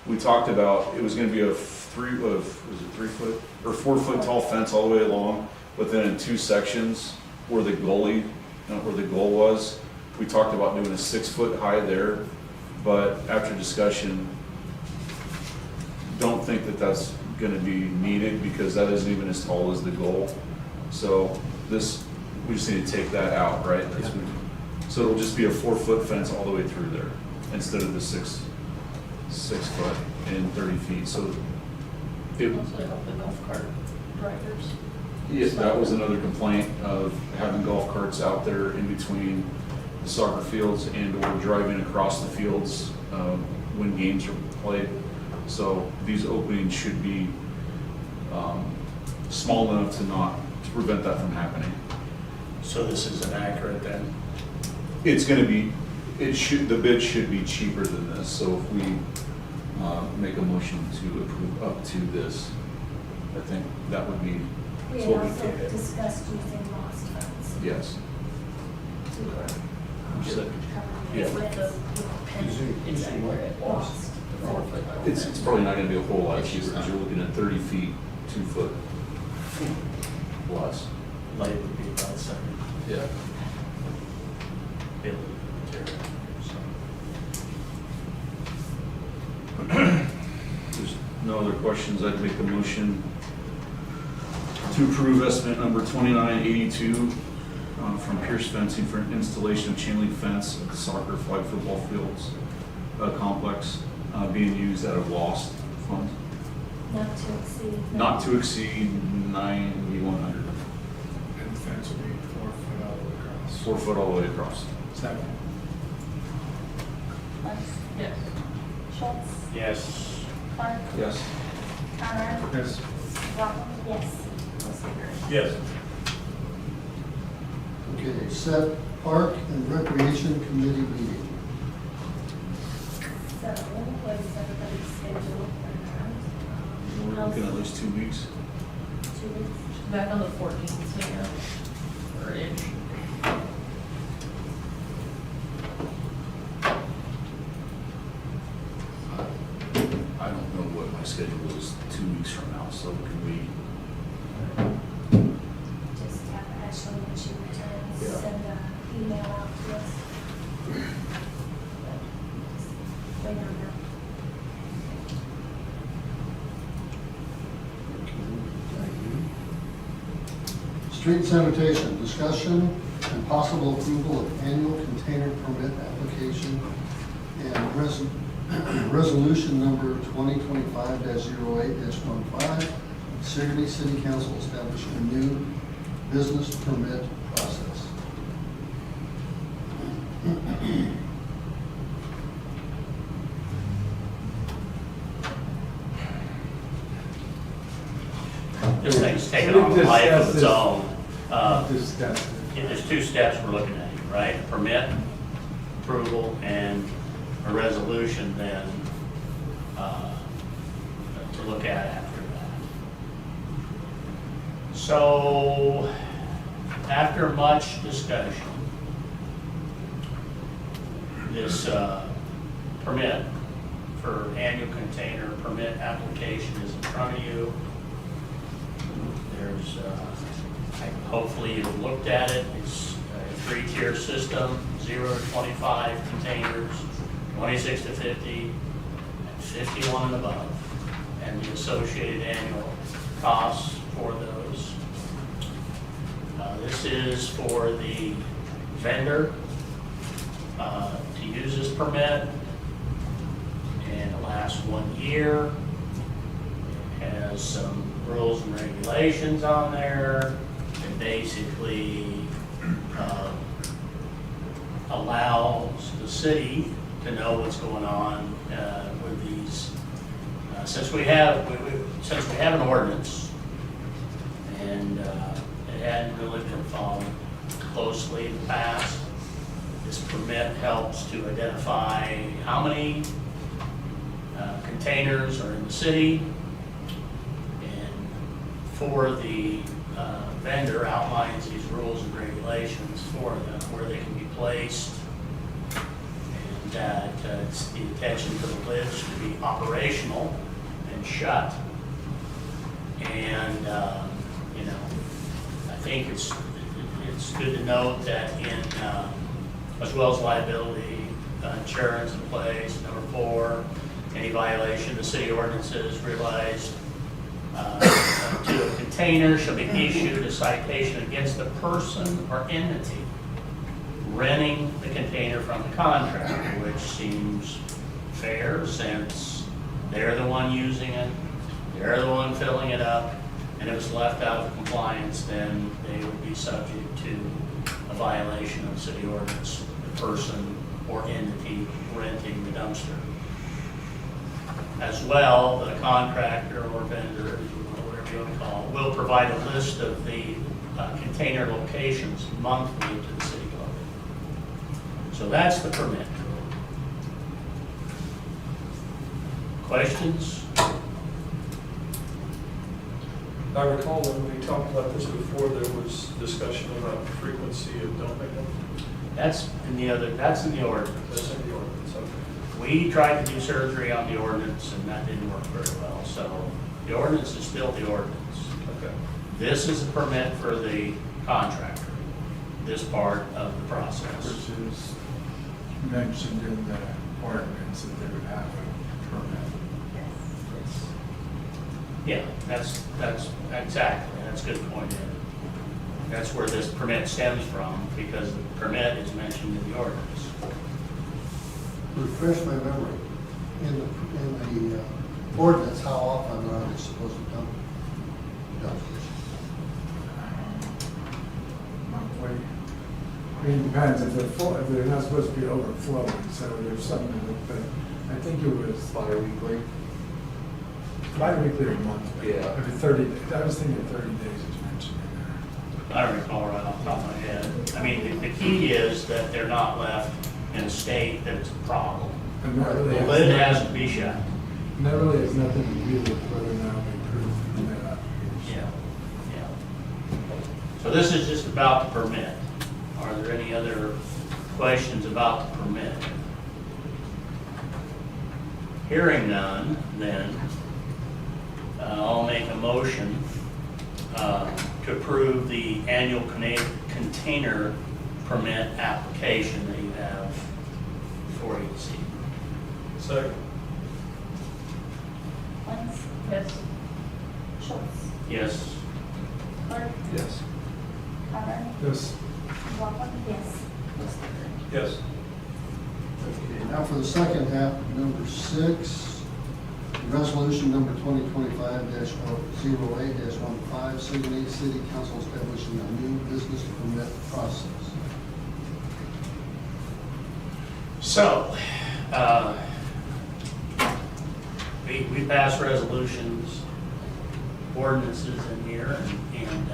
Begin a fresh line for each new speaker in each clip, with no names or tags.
we talked about, it was gonna be a 3 foot or 4 foot tall fence all the way along, but then in 2 sections where the goalie, where the goal was, we talked about doing a 6 foot high there, but after discussion, don't think that that's gonna be needed because that isn't even as tall as the goal. So this, we just need to take that out, right? So it'll just be a 4 foot fence all the way through there instead of the 6 foot and 30 feet. So it,
Also help the golf cart drivers.
yes, that was another complaint of having golf carts out there in between the soccer fields and or driving across the fields when games are played. So these openings should be small enough to prevent that from happening.
So this is inaccurate then?
It's going to be, the bid should be cheaper than this. So if we make a motion to approve up to this, I think that would be.
We
so
had
we
also
can-
discussed using lost funds
Yes.
to
So-
cover
Yeah.
the
With the
expense.
inside where it was.
Lost.
The 4 foot.
It's probably not going to be a whole lot cheaper because you're looking at 30 feet, 2 foot less.
Light would be about 7.
Yeah.
Building material, so.
There's no other questions. I'd make the motion to approve estimate number 2982 from Pierce Fencing for installation of chain link fence at the soccer flag football fields complex being used out of lost funds.
Not to exceed.
Not to exceed 9,100.
And the fence will be 4 foot all the way across.
4 foot all the way across.
Second.
Less.
Yes.
Schultz.
Yes.
Clark.
Yes.
Conrad.
Yes.
Rockland. Yes. Motion carries.
Yes.
Okay, set Park and Recreation Committee meeting.
So, what is everybody's schedule for
We're looking at least 2 weeks.
2 weeks?
Back on the 14th, so yeah. Or ish.
I don't know what my schedule is 2 weeks from now, so can we?
Just have Ashley when she returns,
Yeah.
send an email out to us. But just wait on that.
Street sanitation, discussion and possible approval of annual container permit application and resolution number 2025-08-15. Sigourney City Council establish a new business permit process.
This thing's taking on a life of its own.
Discuss it.
There's 2 steps we're looking at here, right? A permit, approval, and a resolution then to look at after that. So, after much discussion, this permit for annual container permit application is in front of you. There's, hopefully you've looked at it. It's a 3-tier system, 0 to 25 containers, 26 to 50, and 51 and above, and the associated annual costs for those. This is for the vendor to use this permit, and it lasts 1 year. It has some rules and regulations on there that basically allows the city to know what's going on with these. Since we have an ordinance, and it hadn't really been followed closely in the past, this permit helps to identify how many containers are in the city, and for the vendor outlines these rules and regulations for them, where they can be placed, and that it's attention to the lids to be operational and shut. And, you know, I think it's good to note that in, as well as liability, insurance in place. Number 4, any violation of the city ordinances realized to a container shall be issued a citation against the person or entity renting the container from the contractor, which seems fair since they're the one using it, they're the one filling it up, and if it's left out of compliance, then they would be subject to a violation of city ordinance, the person or entity renting the dumpster. As well, the contractor or vendor, whatever you want to call it, will provide a list of the container locations monthly to the city clerk. So that's the permit. Questions?
I recall when we talked about this before, there was discussion about the frequency of dumping them.
That's in the ordinance.
That's in the ordinance, okay.
We tried to do surgery on the ordinance and that didn't work very well. So the ordinance is still the ordinance.
Okay.
This is a permit for the contractor, this part of the process.
Which is mentioned in the ordinance that they would have a permit.
Yeah, that's exactly, that's a good point, Ed. That's where this permit stems from, because the permit is mentioned in the ordinance.
Refresh my memory. In the ordinance, how often are they supposed to dump dumpsters?
Monthly. I mean, it depends if they're full, if they're not supposed to be overflowing, so there's something, but I think it was
Bi-weekly.
bi-weekly or monthly.
Yeah.
Every 30 days. I was thinking 30 days is mentioned in there.
I don't recall right off the top of my head. I mean, the key is that they're not left in a state that it's a problem.
And that really
The
has
lid
nothing-
has to be shut.
And that really has nothing to do with whether or not we approve the permit application.
Yeah. So this is just about the permit. Are there any other questions about the permit? Hearing none, then I'll make a motion to approve the annual container permit application that you have before you this evening.
Second.
Lance,
Yes.
Schultz,
Yes?
Clark,
Yes.
Conrad,
This,
McLaughlin. Yes. Lester.
Yes.
Okay, now for the second half, number 6, resolution number 2025-08-15, Sigourney City Council establishing a new business permit process.
So, we pass resolutions, ordinances in here, and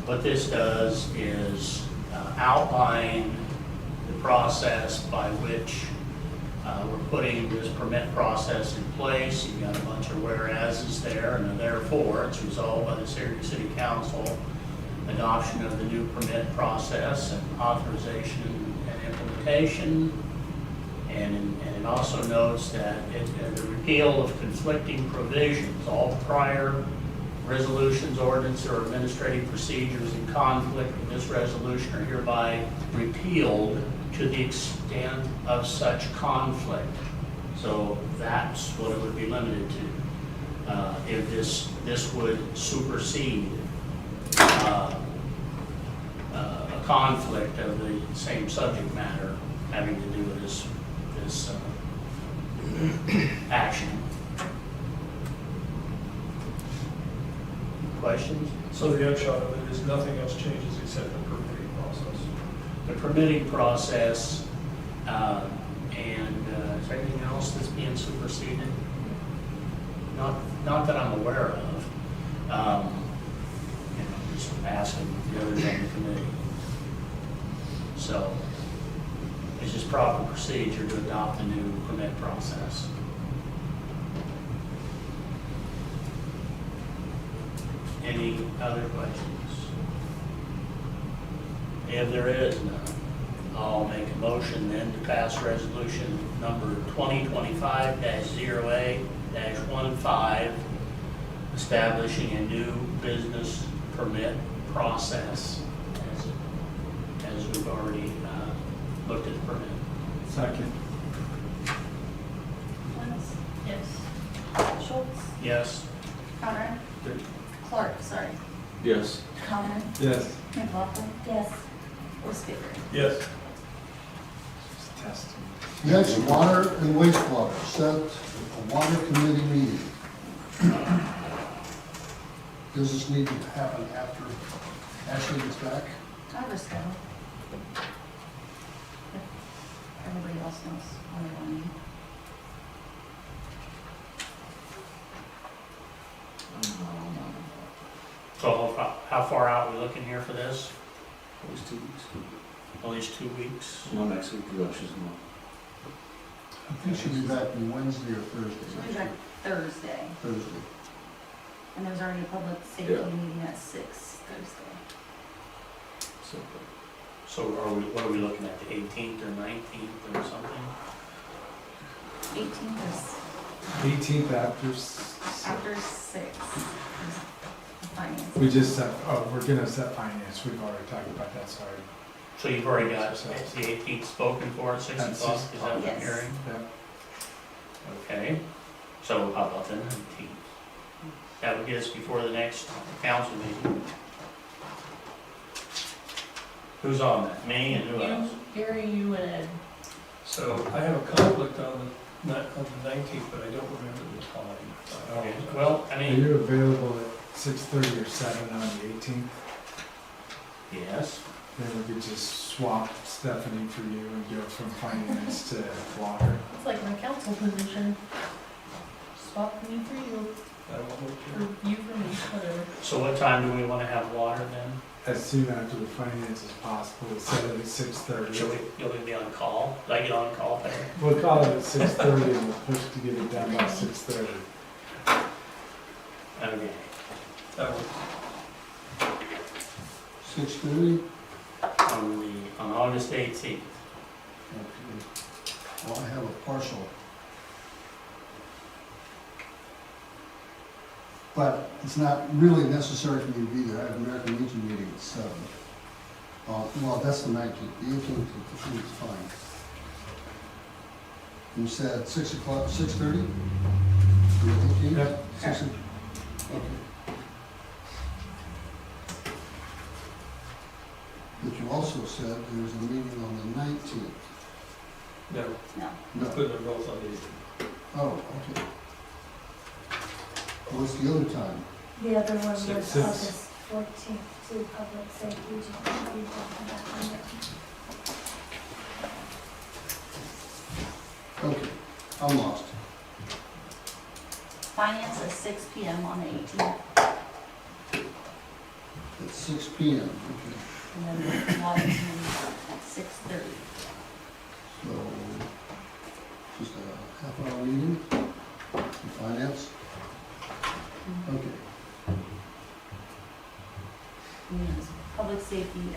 what this does is outline the process by which we're putting this permit process in place. You've got a bunch of whereases there, and therefore, it's resolved by the City Council, adoption of the new permit process and authorization and implementation. And it also notes that the repeal of conflicting provisions, all prior resolutions, ordinance, or administrative procedures in conflict with this resolution are hereby repealed to the extent of such conflict. So that's what it would be limited to. If this would supersede a conflict of the same subject matter having to do with this action. Questions?
So the upshot of it is nothing else changes except the permitting process.
The permitting process, and is there anything else that's being superseded? Not that I'm aware of. Just asking the others on the committee. So, it's just proper procedure to adopt the new permit process. Any other questions? If there is none, I'll make a motion then to pass resolution number 2025-08-15, establishing a new business permit process, as we've already looked at the permit.
Second.
Lewis,
Yes.
Schultz,
Yes?
Conrad, Clark, sorry,
Yes.
Calhoun,
Yes.
McLaughlin, yes, Spader.
Yes.
Just testing.
Next, water and wastewater, set a water committee meeting. Does this need to happen after Ashley gets back?
I reschedule. If everybody else knows when they want to meet.
So how far out are we looking here for this?
At least 2 weeks.
At least 2 weeks?
No, next week, she's not.
I think she'll be back on Wednesday or Thursday.
She'll be back Thursday,
Thursday.
and there's already a public safety
Yeah.
meeting at 6 Thursday.
So what are we looking at, the 18th or 19th or something?
18th is
18th after,
after 6. Finance.
we just set, we're gonna set finance, we've already talked about that, sorry.
So you've already got the 18th spoken for at 6
At
o'clock,
6
is that what
Yes.
I'm hearing?
Yeah.
Okay, so how about the 19th? That would get us before the next council meeting. Who's on that, me and who else?
You, Gary, you and Ed.
So I have a conflict on the 19th, but I don't remember the time.
Okay, well, I
Are
mean,
you available at 6:30 or 7 on the 18th?
yes,
Then we could just swap Stephanie for you and go from finance to water.
It's like my council position. Swap me for you,
I won't look
for
here.
you for me, whatever.
so what time do we want to have water then?
As soon after the finance as possible, we'll set it at 6:30.
You'll be on call? Did I get on call there?
We'll call it at 6:30 and we'll push to get it done by 6:30.
Okay.
That one.
6:30?
On August 18th.
Okay. Well, I have a partial. But it's not really necessary for me to be there. I have an American Legion meeting at 7. Well, that's the 19th. The 18th is fine. You said 6 o'clock, 6:30? The 18th?
Yep.
6 o'clock. Okay. But you also said there's a meeting on the 19th.
No,
No.
I'm putting them both on the 18th.
Oh, okay. What's the other time?
The other one was
Six.
August 14th to public safety. We talked about that one.
Okay, I'm lost.
Finance at 6 PM on the 18th,
At 6 PM, okay.
and then the water committee at 6:30.
So, just a half-hour meeting, for finance, okay.
And then it's public safety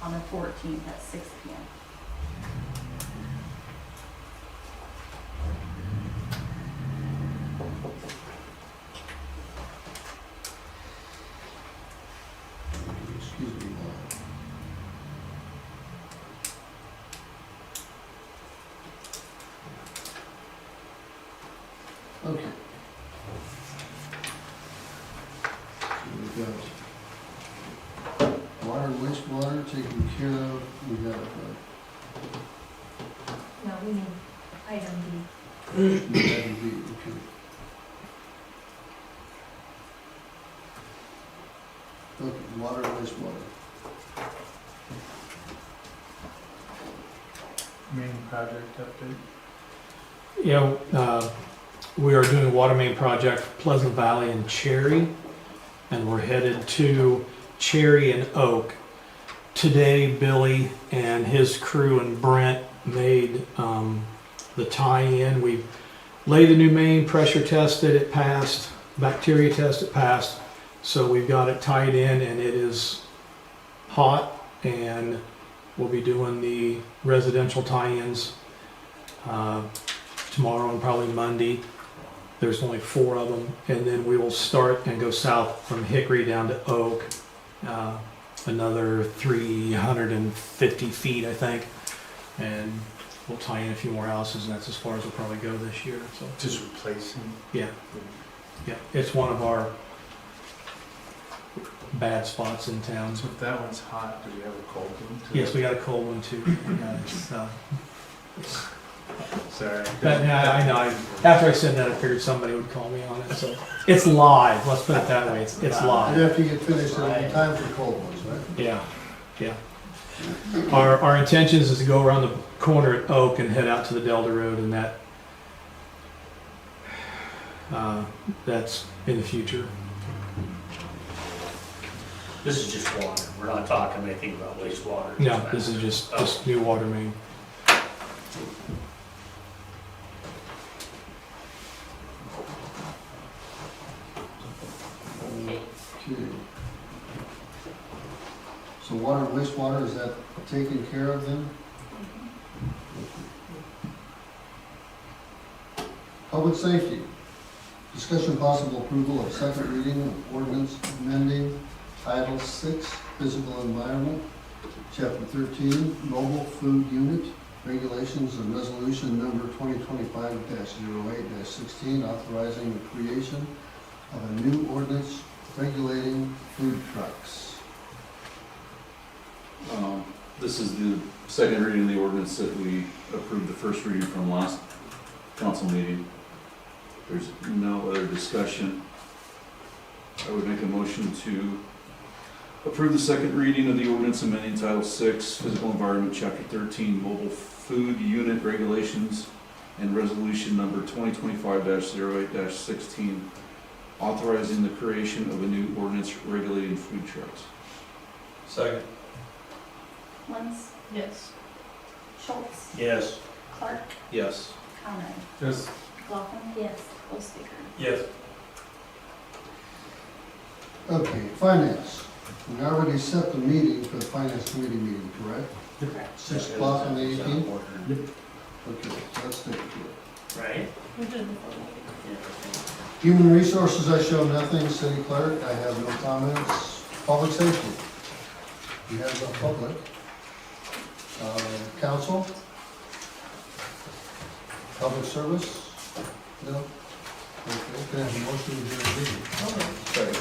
on the 14th at 6 PM.
Excuse me. Okay. So we've got water, wastewater taken care of, we got,
No, we need item B.
item B, okay. Okay, water, wastewater.
Main project update.
Yeah, we are doing a water main project, Pleasant Valley and Cherry, and we're headed to Cherry and Oak. Today, Billy and his crew and Brent made the tie-in. We laid the new main, pressure tested, it passed, bacteria test, it passed. So we've got it tied in and it is hot and We'll be doing the residential tie-ins tomorrow and probably Monday. There's only 4 of them, and then we will start and go south from Hickory down to Oak, another 350 feet, I think, and we'll tie in a few more houses, and that's as far as we'll probably go this year. So
Just replacing.
yeah, it's one of our bad spots in town.
So if that one's hot, do we have a cold one too?
Yes, we got a cold one too. Yeah,
Sorry.
I know. After I said that, I figured somebody would call me on it. So it's live. Let's put it that way. It's
And
live.
after you get finished, it'll be time for cold ones, right?
Yeah. Our intentions is to go around the corner at Oak and head out to the Delta Road, and that's in the future.
This is just water. We're not talking anything about wastewater.
No, this is just new water main.
Okay.
Okay. So water, wastewater, is that taken care of then? Public safety. Discussion possible approval of second reading of ordinance amending Title 6, Physical Environment, Chapter 13, Mobile Food Unit, Regulations and Resolution Number 2025-08-16, authorizing the creation of a new ordinance regulating food trucks.
This is the second reading of the ordinance that we approved the first reading from last council meeting. There's no other discussion. I would make a motion to approve the second reading of the ordinance amending Title 6, Physical Environment, Chapter 13, Mobile Food Unit Regulations, and Resolution Number 2025-08-16, authorizing the creation of a new ordinance regulating food trucks.
Second.
Lentz,
Yes.
Schultz,
Yes.
Clark,
Yes.
Conrad,
Yes.
McLaughlin,
Yes.
Wolfsticker.
Yes.
Okay, finance. We already set the meeting for the finance committee meeting, correct?
Correct.
6 o'clock on the 18th?
Yep.
Okay, so let's take it.
Right?
We did it before the meeting.
Human resources, I show nothing. City clerk, I have no comments. Public safety. We have no public. Council? Public service? No? Okay, can I have a motion to adjourn the meeting?
Second.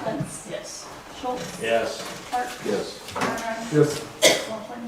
Lentz,
Yes.
Schultz,
Yes.
Clark,
Yes.
Conrad,
Yes.
McLaughlin,